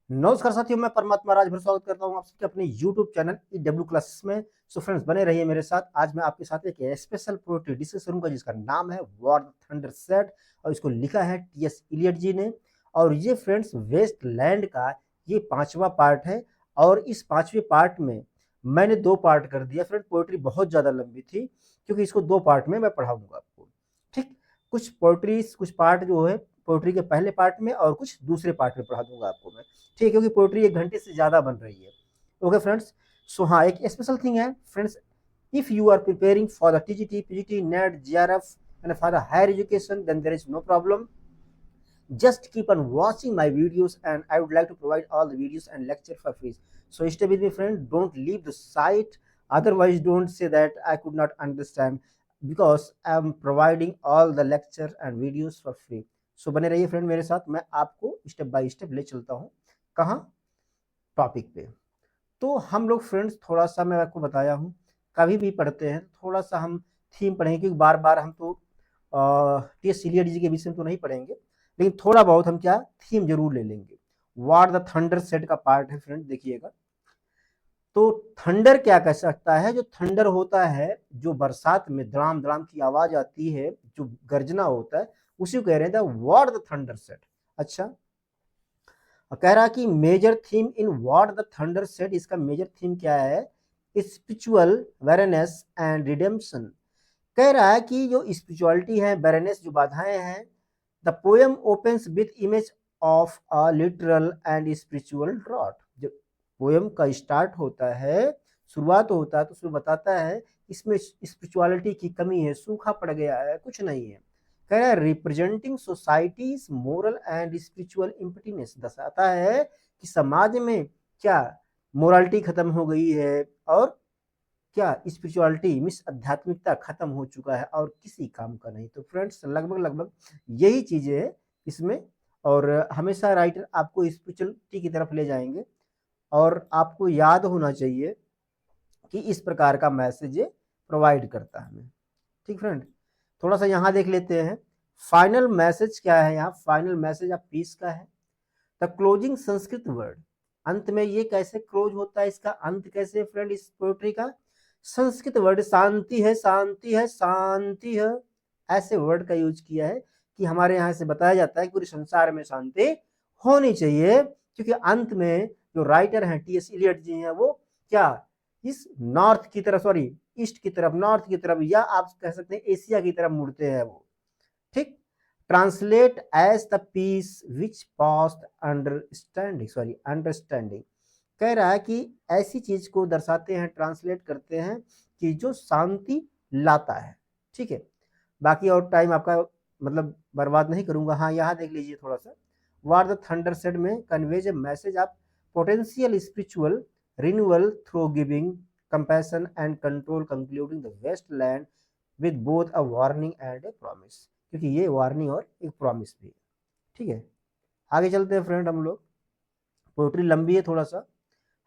नमस्कार साथियों, मैं परमात्मा राजभर स्वागत करता हूं आप सबके अपने YouTube चैनल EW क्लासेस में। सो फ्रेंड्स, बने रहिए मेरे साथ। आज मैं आपके साथ एक स्पेशल पोएट्री डिस्कस करूंगा जिसका नाम है वॉर द थंडर सेट, और इसको लिखा है टी.एस. इलियट जी ने। और ये फ्रेंड्स वेस्ट लैंड का ये 5वां पार्ट है। और इस 5वें पार्ट में मैंने 2 पार्ट कर दिया। फ्रेंड, पोएट्री बहुत ज़्यादा लंबी थी क्योंकि इसको 2 पार्ट में मैं पढ़ाऊंगा आपको। ठीक, कुछ पार्ट जो है पोएट्री के पहले पार्ट में और कुछ दूसरे पार्ट में पढ़ा दूंगा आपको मैं। ठीक है, क्योंकि पोएट्री 1 घंटे से ज़्यादा बन रही है। ओके फ्रेंड्स, सो हाँ, एक स्पेशल थिंग है friends. If you are preparing for the TGT, PGT, NET, JRF and for the higher education, then there is no problem. Just keep on watching my videos, and I would like to provide all the videos and lecture for free. So stay with me friend, don't leave the site. Otherwise don't say that I could not understand, because I am providing all the lecture and videos for free. So बने रहिए friend मेरे साथ, मैं आपको step by step ले चलता हूँ। कहाँ? टॉपिक पे। तो हम लोग फ्रेंड्स थोड़ा सा, मैं आपको बताया हूँ, कभी भी पढ़ते हैं थोड़ा सा हम थीम पढ़ेंगे, क्योंकि बार बार हम तो टी.एस. इलियट जी के विषय में तो नहीं पढ़ेंगे, लेकिन थोड़ा बहुत हम क्या थीम जरूर ले लेंगे। व्हाट द थंडर सेट का पार्ट है फ्रेंड, देखिएगा। तो थंडर क्या कह सकता है? जो थंडर होता है, जो बरसात में धड़ाम धड़ाम की आवाज आती है, जो गर्जना होता है, उसी को कह रहे थे व्हाट द थंडर सेट। अच्छा, कह रहा कि major theme in what the thunder said, इसका मेजर थीम क्या है? Spiritual barrenness and redemption. कह रहा है कि जो स्पिरिचुअलिटी है, बैरनेस जो बाधाएं हैं, the poem opens with image of a literal and spiritual drought. जो पोएम का स्टार्ट होता है, शुरुआत होता है, तो उसमें बताता है इसमें स्पिरिचुअलिटी की कमी है, सूखा पड़ गया है, कुछ नहीं है। कह रहा है representing society's moral and spiritual emptiness, दर्शाता है कि समाज में क्या मोरालिटी खत्म हो गई है, और क्या स्पिरिचुअलिटी मिस आध्यात्मिकता खत्म हो चुका है, और किसी काम का नहीं। तो फ्रेंड्स लगभग लगभग यही चीजें है इसमें। और हमेशा राइटर आपको स्पिरिचुअलिटी की तरफ ले जाएंगे, और आपको याद होना चाहिए कि इस प्रकार का मैसेज प्रोवाइड करता है हमें। ठीक फ्रेंड, थोड़ा सा यहाँ देख लेते हैं फाइनल मैसेज क्या है। यहाँ फाइनल मैसेज ऑफ पीस का है। द क्लोजिंग संस्कृत वर्ड, अंत में ये कैसे क्लोज होता है, इसका अंत कैसे फ्रेंड इस पोएट्री का? संस्कृत वर्ड शांति है, शांति है, शांति है, ऐसे वर्ड का यूज किया है कि हमारे यहाँ से बताया जाता है कि पूरे संसार में शांति होनी चाहिए। क्योंकि अंत में जो राइटर हैं टी.एस. इलियट जी हैं, वो क्या इस नॉर्थ की तरफ, सॉरी ईस्ट की तरफ, नॉर्थ की तरफ, या आप कह सकते हैं एशिया की तरफ मुड़ते हैं वो। ठीक, translate as the peace which passed understanding, sorry understanding. कह रहा है कि ऐसी चीज को दर्शाते हैं, ट्रांसलेट करते हैं कि जो शांति लाता है। ठीक है, बाकी और टाइम आपका मतलब बर्बाद नहीं करूंगा। हाँ, यहाँ देख लीजिए थोड़ा सा। वार द थंडर सेड में conveys a message of potential spiritual renewal through giving compassion and control, concluding the waste land with both a warning and a promise. क्योंकि ये वार्निंग और एक प्रॉमिस भी है। ठीक है, आगे चलते हैं फ्रेंड हम लोग। पोएट्री लंबी है थोड़ा सा,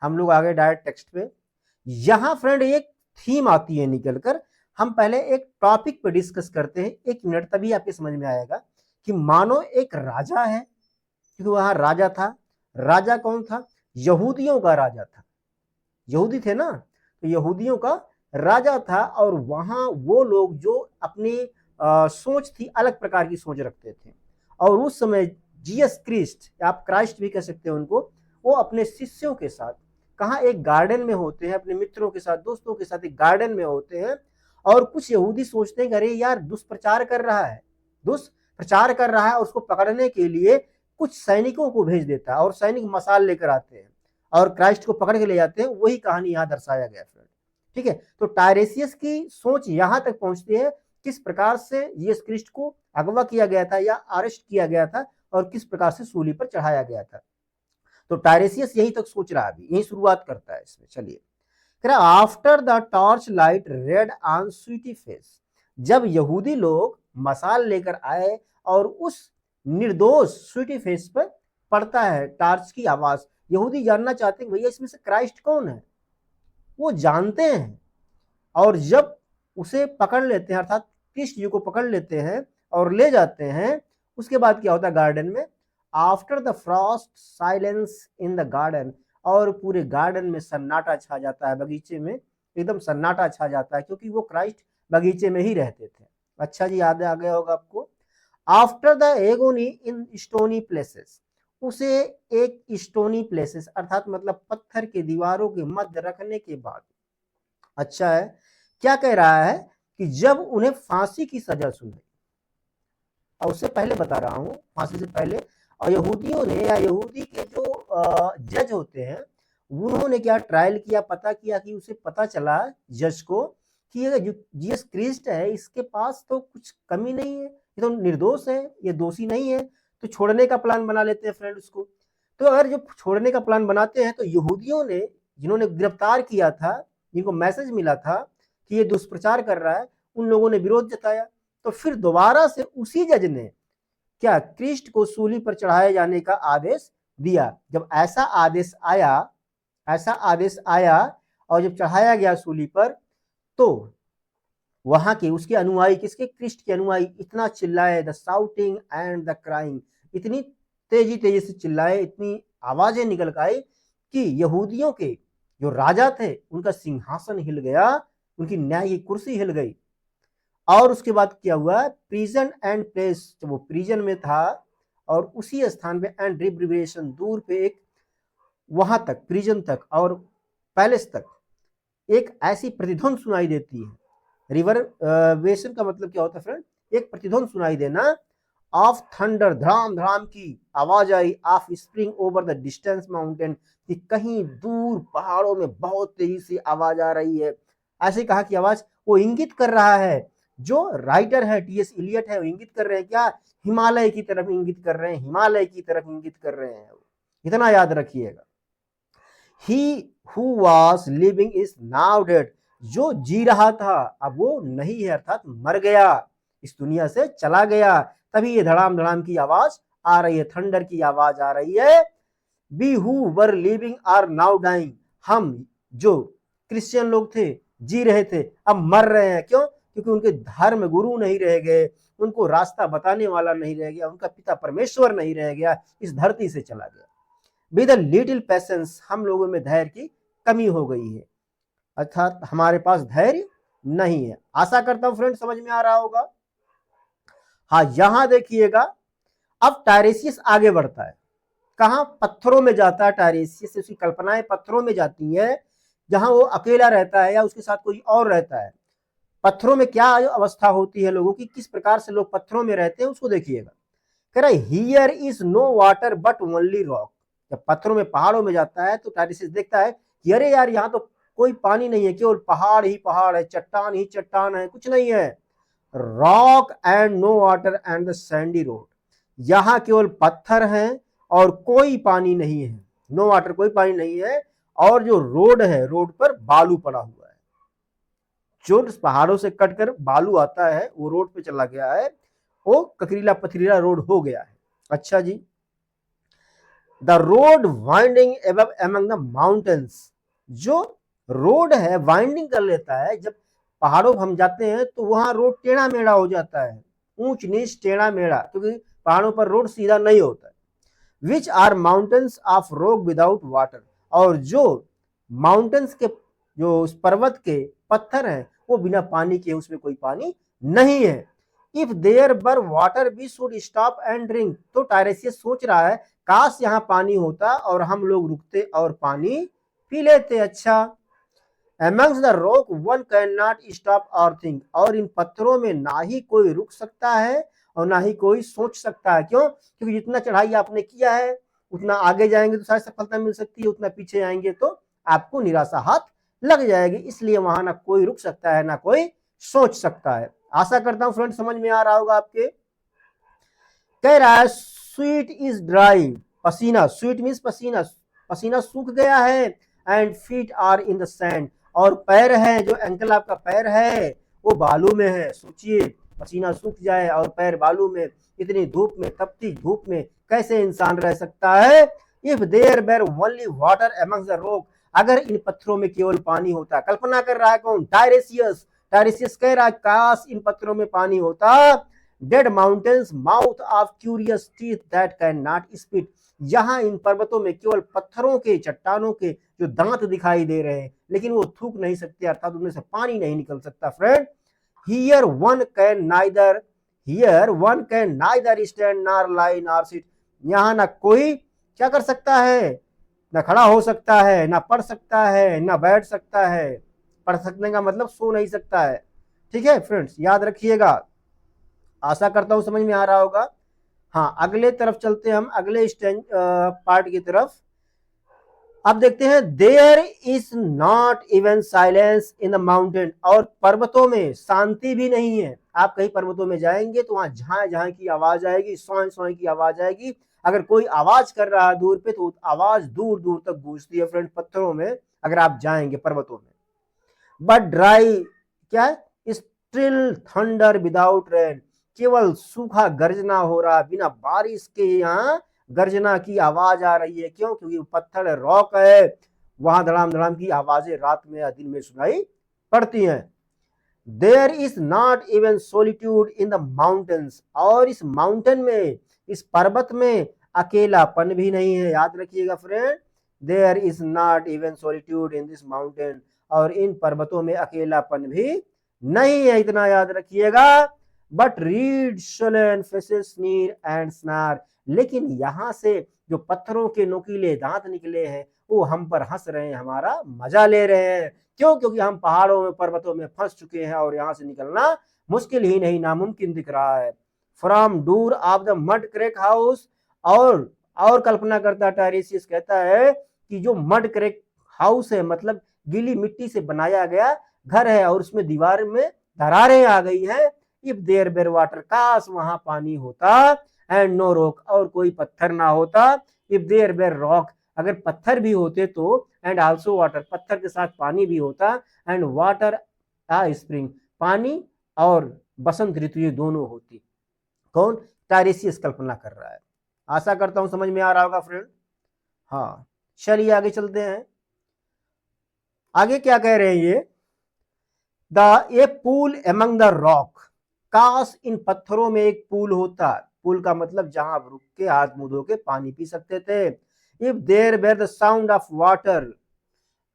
हम लोग आगे डायरेक्ट टेक्स्ट पे। यहां फ्रेंड एक थीम आती है निकल कर। हम पहले एक टॉपिक पे डिस्कस करते हैं, 1 मिनट, तभी आपके समझ में आएगा कि मानो एक राजा है, क्योंकि वहां राजा था। राजा कौन था? यहूदियों का राजा था। यहूदी थे ना, तो यहूदियों का राजा था। और वहां वो लोग जो अपनी सोच थी, अलग प्रकार की सोच रखते थे। और उस समय जीसस क्रिस्ट, आप क्राइस्ट भी कह सकते हैं उनको, वो अपने शिष्यों के साथ कहाँ एक गार्डन में होते हैं, अपने मित्रों के साथ, दोस्तों के साथ एक गार्डन में होते हैं। और कुछ यहूदी सोचते हैं कि अरे यार दुष्प्रचार कर रहा है, दुष्प्रचार कर रहा है, और उसको पकड़ने के लिए कुछ सैनिकों को भेज देता है, और सैनिक मसाल लेकर आते हैं और क्राइस्ट को पकड़ के ले जाते हैं। वही कहानी यहाँ दर्शाया गया फ्रेंड। ठीक है, तो टायरेसियस की सोच यहां तक पहुंचती है, किस प्रकार से यीशु क्रिस्ट को अगवा किया गया था या अरेस्ट किया गया था, और किस प्रकार से सूली पर चढ़ाया गया था। तो टायरेसियस यही तक सोच रहा है, अभी यही शुरुआत करता है इसमें। चलिए, after the torch light red on sweaty face, जब यहूदी लोग मसाल लेकर आए और उस निर्दोष स्वीटी फेस पर पड़ता है टॉर्च की आवाज। यहूदी जानना चाहते हैं भैया इसमें से क्राइस्ट कौन है, वो जानते हैं। और जब उसे पकड़ लेते हैं, अर्थात कृष्ण जी को पकड़ लेते हैं और ले जाते हैं, उसके बाद क्या होता है गार्डन में? After the Frost silence in the garden, और पूरे गार्डन में सन्नाटा छा जाता है, बगीचे में एकदम सन्नाटा छा जाता है, क्योंकि वो क्राइस्ट बगीचे में ही रहते थे। अच्छा जी, याद आ गया होगा आपको। After the agony in stony places, उसे एक स्टोनी प्लेसेस अर्थात मतलब पत्थर की दीवारों के मध्य रखने के बाद, अच्छा है, क्या कह रहा है कि जब उन्हें फांसी की सजा सुनाई, और उससे पहले बता रहा हूं, फांसी से पहले, और यहूदियों ने या यहूदी के जो जज होते हैं, उन्होंने क्या ट्रायल किया, पता किया कि उसे पता चला जज को कि ये जो जीसस क्रिस्ट है, इसके पास तो कुछ कमी नहीं है, ये तो निर्दोष है, ये दोषी नहीं है, तो छोड़ने का प्लान बना लेते हैं फ्रेंड उसको। तो अगर जो छोड़ने का प्लान बनाते हैं, तो यहूदियों ने, जिन्होंने गिरफ्तार किया था, जिनको मैसेज मिला था कि ये दुष्प्रचार कर रहा है, उन लोगों ने विरोध जताया। तो फिर दोबारा से उसी जज ने क्या क्रिस्ट को सूली पर चढ़ाए जाने का आदेश दिया। जब ऐसा आदेश आया और जब चढ़ाया गया सूली पर, तो वहां के उसके अनुयायी, किसके, क्रिस्ट के अनुयायी इतना चिल्लाए, the shouting and the crying, इतनी तेजी तेजी से चिल्लाए, इतनी आवाजें निकल आई कि यहूदियों के जो राजा थे उनका सिंहासन हिल गया, उनकी न्याय की कुर्सी हिल गई। और उसके बाद क्या हुआ, प्रिजन एंड प्लेस, जब वो प्रिजन में था और उसी स्थान पे एंड रिब्रिवेशन, दूर पे एक, वहां तक प्रिजन तक और पैलेस तक एक ऐसी प्रतिध्वनि सुनाई देती है। रिवर्वेशन का मतलब क्या होता है फ्रेंड, एक प्रतिध्वनि सुनाई देना, ऑफ थंडर, धड़ाम धड़ाम की आवाज आई, of spring over the distance mountain, कि कहीं दूर पहाड़ों में बहुत तेजी से आवाज आ रही है। ऐसे कहा कि आवाज, वो इंगित कर रहा है, जो राइटर है टीएस इलियट है, वो इंगित कर रहे हैं क्या, हिमालय की तरफ इंगित कर रहे हैं, हिमालय की तरफ इंगित कर रहे हैं। इतना याद रखिएगा। He who was living is now dead, जो जी रहा था अब वो नहीं है, अर्थात मर गया, इस दुनिया से चला गया। तभी ये धड़ाम धड़ाम की आवाज आ रही है, थंडर की आवाज आ रही है। We who were living are now dying, हम जो क्रिश्चियन लोग थे, जी रहे थे, अब मर रहे हैं। क्यों? क्योंकि उनके धर्म गुरु नहीं रह गए, उनको रास्ता बताने वाला नहीं रह गया, उनका पिता परमेश्वर नहीं रह गया, इस धरती से चला गया। विद अ लिटिल पेशेंस, हम लोगों में धैर्य की कमी हो गई है, अर्थात हमारे पास धैर्य नहीं है। आशा करता हूं फ्रेंड समझ में आ रहा होगा। हाँ, यहां देखिएगा, अब टायरेसियस आगे बढ़ता है, कहां, पत्थरों में जाता है टायरेसियस, उसकी कल्पनाएं पत्थरों में जाती है, जहां वो अकेला रहता है या उसके साथ कोई और रहता है। पत्थरों में क्या अवस्था होती है लोगों की, किस प्रकार से लोग पत्थरों में रहते हैं, उसको देखिएगा। कह रहा है here is no water but only rock, जब पत्थरों में, पहाड़ों में जाता है तो टायरेसियस देखता है कि अरे यार, यहाँ तो कोई पानी नहीं है, केवल पहाड़ ही पहाड़ है, चट्टान ही चट्टान है, कुछ नहीं है। Rock and no water and the sandy road, यहाँ केवल पत्थर हैं और कोई पानी नहीं है, नो वाटर, कोई पानी नहीं है, और जो रोड है, रोड पर बालू पड़ा हुआ है, जो पहाड़ों से कटकर बालू आता है वो रोड पे चला गया है, वो ककरीला पथरीला रोड हो गया है। अच्छा जी, the road winding above among the mountains, जो रोड है वाइंडिंग कर लेता है, जब पहाड़ों हम जाते हैं तो वहां रोड टेढ़ा मेढ़ा हो जाता है, ऊंच नीच टेढ़ा मेढ़ा, क्योंकि पहाड़ों पर रोड सीधा नहीं होता है। Which are mountains of rock without water, और जो माउंटेन्स के, जो उस पर्वत के पत्थर हैं, वो बिना पानी के, उसमें कोई पानी नहीं है। If there were water we should stop and drink, तो टायरेसियस सोच रहा है काश यहाँ पानी होता और हम लोग रुकते और पानी पी लेते। अच्छा, amongst the rock one cannot stop or think, और इन पत्थरों में ना ही कोई रुक सकता है और ना ही कोई सोच सकता है। क्यों? क्योंकि जितना चढ़ाई आपने किया है, उतना आगे जाएंगे तो शायद सफलता मिल सकती है, उतना पीछे आएंगे तो आपको निराशा हाथ लग जाएगी, इसलिए वहां ना कोई रुक सकता है ना कोई सोच सकता है। आशा करता हूं फ्रेंड समझ में आ रहा होगा आपके। कह रहा है स्वीट इज ड्राई, पसीना, स्वीट मीन्स पसीना, पसीना सूख गया है, and feet are in the sand, और पैर है, जो एंकल आपका पैर है वो बालू में है। सोचिए, पसीना सूख जाए और पैर बालू में, इतनी धूप में, तपती धूप में कैसे इंसान रह सकता है। If there were only water amongst the rock, अगर इन पत्थरों में केवल पानी होता, कल्पना कर रहा है कौन, टायरेसियस। टायरेसियस कह रहा है काश इन पत्थरों में पानी होता, dead mountains mouth of carious teeth that can not spit. यहाँ इन पर्वतों में केवल पत्थरों के, चट्टानों के जो दांत दिखाई दे रहे हैं, लेकिन वो थूक नहीं सकते, अर्थात उनमें से पानी नहीं निकल सकता। Friend, here one can neither stand nor lie nor sit. यहाँ ना कोई क्या कर सकता है, ना खड़ा हो सकता है, ना पढ़ सकता है, ना बैठ सकता है। पढ़ सकने का मतलब सो नहीं सकता है। ठीक है फ्रेंड्स, याद रखिएगा। आशा करता हूं समझ में आ रहा होगा। हाँ, अगले तरफ चलते हैं हम, अगले स्टेंज पार्ट की तरफ। अब देखते हैं, there is not even silence in the mountain. और पर्वतों में शांति भी नहीं है। आप कहीं पर्वतों में जाएंगे तो वहां झाए झाए की आवाज आएगी, सोए सोए की आवाज आएगी। अगर कोई आवाज कर रहा है दूर पे तो आवाज दूर दूर तक गूंजती है फ्रेंड, पत्थरों में अगर आप जाएंगे पर्वतों में। बट ड्राई क्या है, स्टिल थंडर विदाउट रेन। केवल सूखा गर्जना हो रहा, बिना बारिश के यहाँ गर्जना की आवाज आ रही है। क्यों? क्योंकि पत्थर है, रॉक है, वहां धड़ाम धड़ाम की आवाजें रात में या दिन में सुनाई पड़ती हैं। There is not even solitude in the mountains. और इस माउंटेन में, इस पर्वत में अकेलापन भी नहीं है। याद रखिएगा friend, there is not even solitude in this mountain. और इन पर्वतों में अकेलापन भी नहीं है, इतना याद रखिएगा। बट रीड शोलन फेसेस नीर एंड स्नार। लेकिन यहां से जो पत्थरों के नुकीले दांत निकले हैं वो हम पर हंस रहे हैं, हमारा मजा ले रहे हैं। क्यों? क्योंकि हम पहाड़ों में, पर्वतों में फंस चुके हैं और यहां से निकलना मुश्किल ही नहीं, नामुमकिन दिख रहा है। From door of the mud crack house. और कल्पना करता टायरेसियस कहता है कि जो मड क्रेक हाउस है, मतलब गीली मिट्टी से बनाया गया घर है और उसमें दीवार में दरारें आ गई है। इफ देयर बेर वाटर, काश वहां पानी होता। एंड नो रॉक, और कोई पत्थर ना होता। इफ देयर बेर रॉक, अगर पत्थर भी होते तो। एंड आल्सो वाटर, पत्थर के साथ पानी भी होता। एंड वाटर स्प्रिंग, पानी और बसंत ऋतु ये दोनों होती। कौन? टायरेसियस कल्पना कर रहा है। आशा करता हूं समझ में आ रहा होगा फ्रेंड। हाँ, चलिए आगे चलते हैं। आगे क्या कह रहे हैं ये, ए पूल एमंग द रॉक। काश इन पत्थरों में एक पूल होता। पूल का मतलब जहां आप रुक के हाथ मुंह धो के पानी पी सकते थे। If there were the sound of water,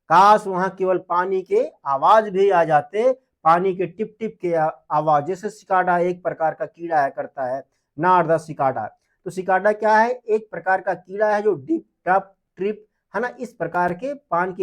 काश वहां केवल पानी के आवाज भी आ जाते, पानी के टिप टिप के आवाज। जैसे सिकाडा एक प्रकार का कीड़ा है करता है, नार द सिकाडा। तो सिकाडा क्या है? एक प्रकार का कीड़ा है जो डिप टप ट्रिप है ना, इस प्रकार के पानी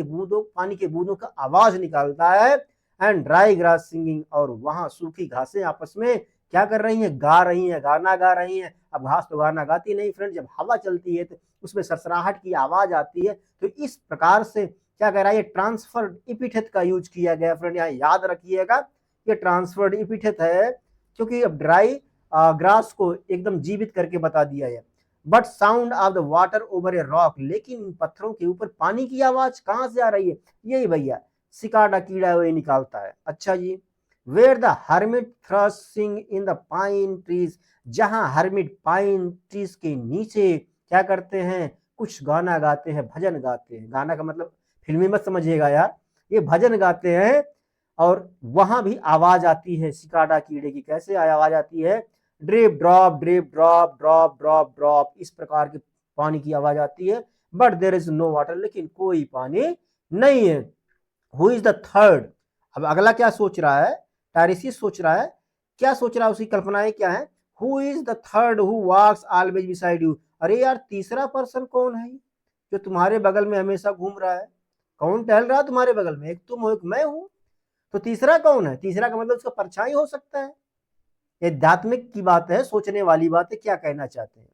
के बूंदों का आवाज निकालता है। एंड ड्राई ग्रास सिंगिंग, और वहां सूखी घासें आपस में क्या कर रही हैं? गा रही हैं, गाना गा रही हैं। अब घास तो गाना गाती नहीं फ्रेंड, जब हवा चलती है तो उसमें सरसराहट की आवाज आती है। तो इस प्रकार से क्या कह रहा है, ये ट्रांसफर्ड इपिथेट का यूज किया गया फ्रेंड, यहाँ याद रखिएगा। ये ट्रांसफर्ड इपिथेट है क्योंकि अब ड्राई ग्रास को एकदम जीवित करके बता दिया है। But sound of the water over a rock, लेकिन पत्थरों के ऊपर पानी की आवाज कहां से आ रही है? यही भैया सिकाडा कीड़ा वही निकालता है। अच्छा जी, where the hermit thrush sing in the pine trees, जहां हर्मिट पाइन ट्रीज के नीचे क्या करते हैं? कुछ गाना गाते हैं, भजन गाते हैं। गाना का मतलब फिल्मी मत समझिएगा यार, ये भजन गाते हैं। और वहां भी आवाज आती है सिकाडा कीड़े की। कैसे आवाज आती है? Drip drop drip drop drop drop drop, इस प्रकार की पानी की आवाज आती है। But there is no water, लेकिन कोई पानी नहीं है। Who is the third? अब अगला क्या सोच रहा है टायरेसियस? सोच रहा है, क्या सोच रहा है, उसकी कल्पनाएं क्या है? Who is the third who walks always beside you. अरे यार, तीसरा पर्सन कौन है जो तुम्हारे बगल में हमेशा घूम रहा है? कौन टहल रहा है तुम्हारे बगल में? एक तुम हो, एक मैं हूं, तो तीसरा कौन है? तीसरा का मतलब उसका परछाई हो सकता है। ये आध्यात्मिक की बात है, सोचने वाली बात है। क्या कहना चाहते हैं?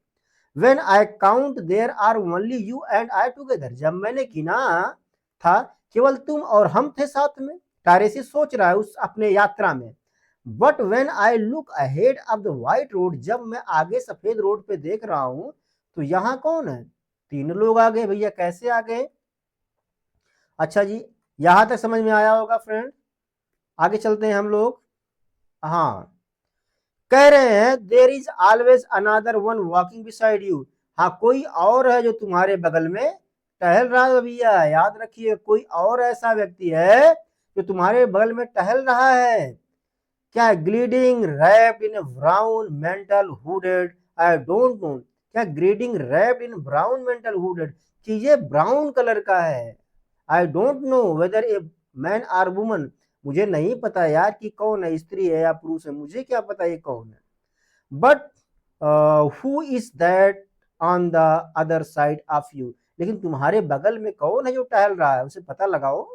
When I count there are only you and I together, जब मैंने गिना था केवल तुम और हम थे साथ में। टायरेसियस सोच रहा है उस अपने यात्रा में। But when I look ahead of the white road, जब मैं आगे सफेद रोड पे देख रहा हूं तो यहाँ कौन है? तीन लोग आ गए भैया। कैसे आ गए? अच्छा जी, यहां तक समझ में आया होगा फ्रेंड। आगे चलते हैं हम लोग। हाँ, कह रहे हैं there is always another one walking beside you. हाँ, कोई और है जो तुम्हारे बगल में टहल रहा है भैया। याद रखिए, कोई और ऐसा व्यक्ति है जो तुम्हारे बगल में टहल रहा है। क्या gliding wrapped in brown mantle hooded, I don't know, क्या gliding wrapped in brown mantle hooded, कि ये ब्राउन कलर का है। I don't know whether a man or woman, मुझे नहीं पता यार कि कौन है, स्त्री है या पुरुष है, मुझे क्या पता ये कौन है। But who is that on the other side of you, लेकिन तुम्हारे बगल में कौन है जो टहल रहा है, उसे पता लगाओ।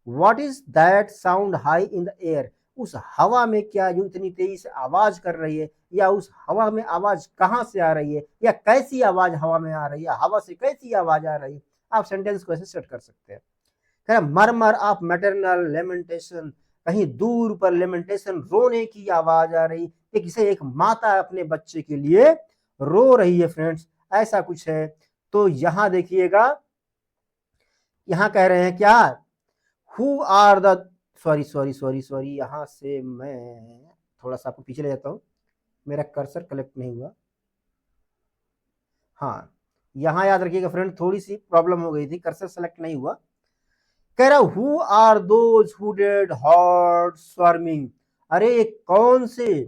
What is that sound high in the air, उस हवा में क्या जो इतनी तेजी से आवाज कर रही है, या उस हवा में आवाज कहां से आ रही है, या कैसी आवाज हवा में आ रही है, हवा से कैसी आवाज आ रही है। आप सेंटेंस को ऐसे सेट कर सकते हैं। कह मरमर ऑफ मैटरनल लेमेंटेशन, कहीं दूर पर लेमेंटेशन, रोने की आवाज आ रही, एक इसे एक माता अपने बच्चे के लिए रो रही है फ्रेंड्स, ऐसा कुछ है। तो यहां देखिएगा, यहां कह रहे हैं क्या, who are the, sorry sorry sorry sorry, यहां से मैं थोड़ा सा आपको पीछे ले जाता हूं, मेरा कर्सर कलेक्ट नहीं हुआ। हाँ, यहां याद रखिएगा फ्रेंड, थोड़ी सी प्रॉब्लम हो गई थी, कर्सर सेलेक्ट नहीं हुआ। कह रहा who are those hooded hordes swarming, अरे ये कौन से,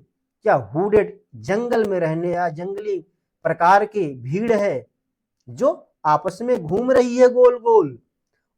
क्या हुडेड जंगल में रहने या जंगली प्रकार की भीड़ है जो आपस में घूम रही है गोल गोल,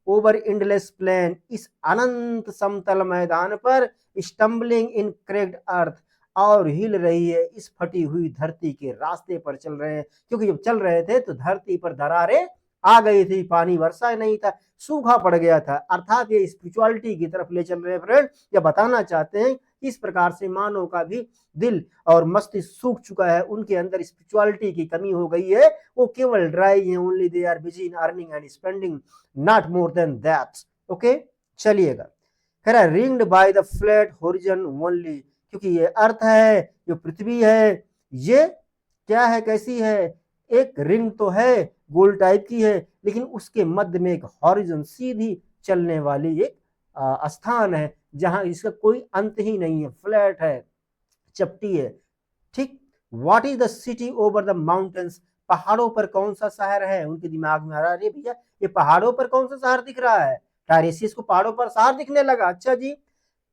ओवर इंडलेस प्लेन, इस अनंत समतल मैदान पर, स्टम्बलिंग इन क्रेक्ड अर्थ, और हिल रही है इस फटी हुई धरती के रास्ते पर चल रहे हैं, क्योंकि जब चल रहे थे तो धरती पर दरारें आ गई थी, पानी वर्षा नहीं था, सूखा पड़ गया था, अर्थात ये स्पिरिचुअलिटी की तरफ ले चल रहे हैं फ्रेंड। ये बताना चाहते हैं इस प्रकार से मानव का भी दिल और मस्तिष्क सूख चुका है, उनके अंदर स्पिरिचुअलिटी की कमी हो गई है, वो केवल ड्राई है, only they are busy in earning and spending, not more than that. Okay, चलिएगा। कह रहा है ringed by the flat horizon only, क्योंकि ये अर्थ है, जो पृथ्वी है, ये क्या है, कैसी है, एक रिंग तो है, गोल टाइप की है, लेकिन उसके मध्य में एक हॉरिजन, सीधी चलने वाली एक स्थान है, जहां इसका कोई अंत ही नहीं है, फ्लैट है, चपटी है। ठीक, what is the city over the mountains, पहाड़ों पर कौन सा शहर है, उनके दिमाग में आ रहा है, अरे भैया ये पहाड़ों पर कौन सा शहर दिख रहा है, टायरेसियस को पहाड़ों पर शहर दिखने लगा, अच्छा जी।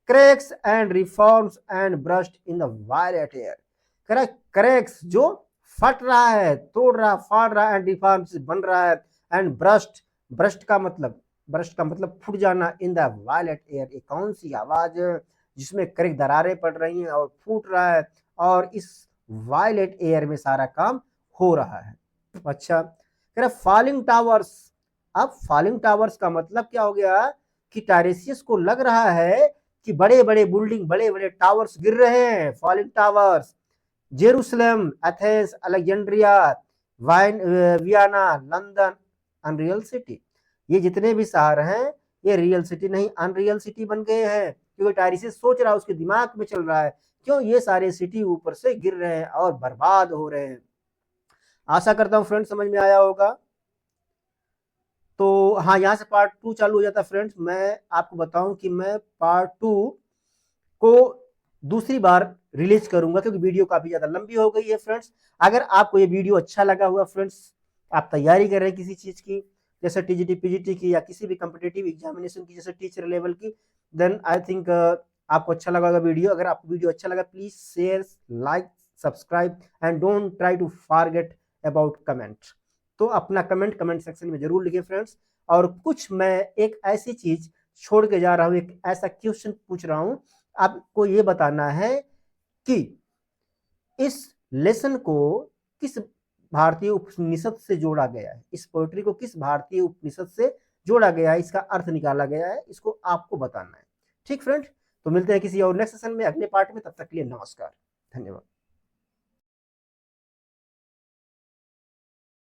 Cracks and reforms and burst in the violet air, cracks जो फट रहा है, तोड़ रहा, फाड़ रहा, एंड रिफॉर्म्स बन रहा है, एंड ब्रस्ट, ब्रस्ट का मतलब फूट जाना, इन द वायलेट एयर, ये कौन सी आवाज जिसमें क्रैक दरारें पड़ रही हैं और फूट रहा है, और इस वायलेट एयर में सारा काम हो रहा है। अच्छा, कह रहा फॉलिंग टावर्स, अब फॉलिंग टावर्स का मतलब क्या हो गया, कि टायरेसियस को लग रहा है कि बड़े बड़े बिल्डिंग, बड़े बड़े टावर्स गिर रहे हैं, falling towers, Jerusalem, Athens, Alexandria, Vienna, London, unreal city, ये जितने भी शहर हैं ये रियल सिटी नहीं अनरियल सिटी बन गए हैं, क्योंकि टायरेसियस सोच रहा है, उसके दिमाग में चल रहा है, क्यों ये सारे सिटी ऊपर से गिर रहे हैं और बर्बाद हो रहे हैं। आशा करता हूं फ्रेंड समझ में आया होगा। तो हाँ, यहाँ से पार्ट 2 चालू हो जाता है फ्रेंड्स। मैं आपको बताऊं कि मैं पार्ट 2 को दूसरी बार रिलीज करूंगा, क्योंकि वीडियो काफी ज्यादा लंबी हो गई है फ्रेंड्स। अगर आपको ये वीडियो अच्छा लगा हुआ फ्रेंड्स, आप तैयारी कर रहे हैं किसी चीज की, जैसे टीजीटी पीजीटी की, या किसी भी कम्पिटेटिव एग्जामिनेशन की, जैसे टीचर लेवल की, देन आई थिंक आपको अच्छा लगा होगा वीडियो। अगर आपको वीडियो अच्छा लगा, please share, like, subscribe, and don't try to forget about comment. तो अपना कमेंट सेक्शन में जरूर लिखिए फ्रेंड्स। और कुछ मैं एक ऐसी चीज छोड़ के जा रहा हूँ, एक ऐसा क्वेश्चन पूछ रहा हूँ, आपको ये बताना है कि इस लेसन को किस भारतीय उपनिषद से जोड़ा गया है, इस पोएट्री को किस भारतीय उपनिषद से जोड़ा गया है, इसका अर्थ निकाला गया है, इसको आपको बताना है। ठीक फ्रेंड, तो मिलते हैं किसी और नेक्स्ट सेशन में, अगले पार्ट में, तब तक के लिए नमस्कार, धन्यवाद।